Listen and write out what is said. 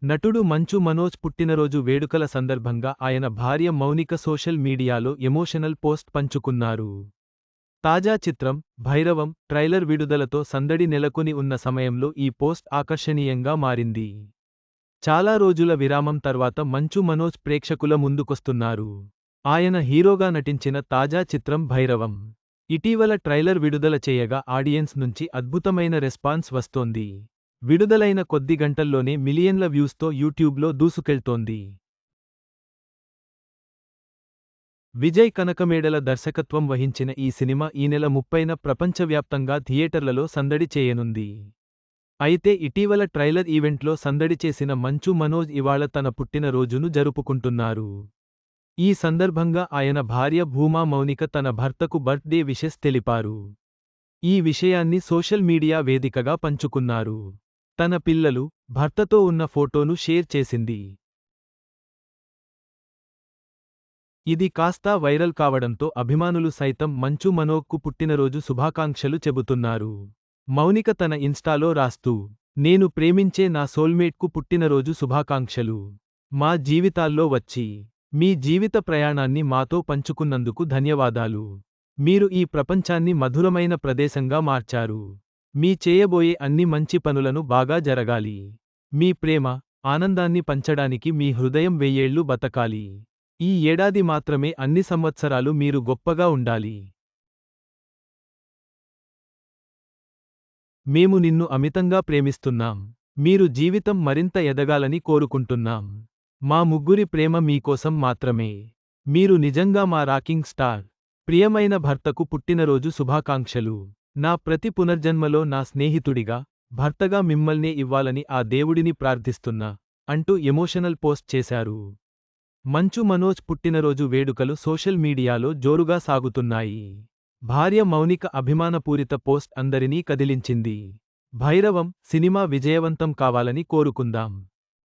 నటుడు మంచు మనోజ్ పుట్టినరోజు వేడుకల సందర్భంగా ఆయన భార్య మౌనిక సోషల్ మీడియాలో ఎమోషనల్ పోస్ట్ పంచుకున్నారు. తాజా చిత్రం భైరవం ట్రైలర్ విడుదలతో సందడి నెలకొని ఉన్న సమయంలో ఈ పోస్ట్ ఆకర్షణీయంగా మారింది. చాలా రోజుల విరామం తర్వాత మంచు మనోజ్ ప్రేక్షకుల ముందుకొస్తున్నారు. ఆయన హీరోగా నటించిన తాజా చిత్రం భైరవం ఇటీవల ట్రైలర్ విడుదల చేయగా ఆడియన్స్ నుంచి అద్భుతమైన రెస్పాన్స్ వస్తోంది. విడుదలైన కొద్ది గంటల్లోనే మిలియన్ల వ్యూస్తో యూట్యూబ్లో దూసుకెళ్తోంది. విజయ్ కనకమేడల దర్శకత్వం వహించిన ఈ సినిమా ఈ నెల 30న ప్రపంచవ్యాప్తంగా థియేటర్లలో సందడి చేయనుంది. అయితే ఇటీవల ట్రైలర్ ఈవెంట్లో సందడి చేసిన మంచు మనోజ్ ఇవాళ తన పుట్టినరోజును జరుపుకుంటున్నారు. ఈ సందర్భంగా ఆయన భార్య భూమా మౌనిక తన భర్తకు బర్త్ డే విషెస్ తెలిపారు. ఈ విషయాన్ని సోషల్ మీడియా వేదికగా పంచుకున్నారు. తన పిల్లలు, భర్తతో ఉన్న ఫోటోను షేర్ చేసింది. ఇది కాస్తా వైరల్ కావడంతో అభిమానులు సైతం మంచు మనోజ్కు పుట్టినరోజు శుభాకాంక్షలు చెబుతున్నారు. మౌనిక తన ఇన్స్టాలో రాస్తూ, నేను ప్రేమించే నా సోల్మేట్కు పుట్టినరోజు శుభాకాంక్షలు. మా జీవితాల్లో వచ్చి మీ జీవిత ప్రయాణాన్ని మాతో పంచుకున్నందుకు ధన్యవాదాలు. మీరు ఈ ప్రపంచాన్ని మధురమైన ప్రదేశంగా మార్చారు. మీ చేయబోయే అన్ని మంచి పనులను బాగా జరగాలి. మీ ప్రేమ, ఆనందాన్ని పంచడానికి మీ హృదయం 1000 ఏళ్లు బతకాలి. ఈ ఏడాది మాత్రమే అన్ని సంవత్సరాలు మీరు గొప్పగా ఉండాలి. మేము నిన్ను అమితంగా ప్రేమిస్తున్నాం. మీరు జీవితం మరింత ఎదగాలని కోరుకుంటున్నాం. మా ముగ్గురి ప్రేమ మీకోసం మాత్రమే. మీరు నిజంగా మా రాకింగ్ స్టార్. ప్రియమైన భర్తకు పుట్టినరోజు శుభాకాంక్షలు. నా ప్రతి పునర్జన్మలో నా స్నేహితుడిగా, భర్తగా మిమ్మల్నే ఇవ్వాలని ఆ దేవుడిని ప్రార్థిస్తున్నా అంటూ ఎమోషనల్ పోస్ట్ చేశారు. మంచు మనోజ్ పుట్టినరోజు వేడుకలు సోషల్ మీడియాలో జోరుగా సాగుతున్నాయి. భార్య మౌనిక అభిమానపూరిత పోస్ట్ అందరినీ కదిలించింది. భైరవం సినిమా విజయవంతం కావాలని కోరుకుందాం.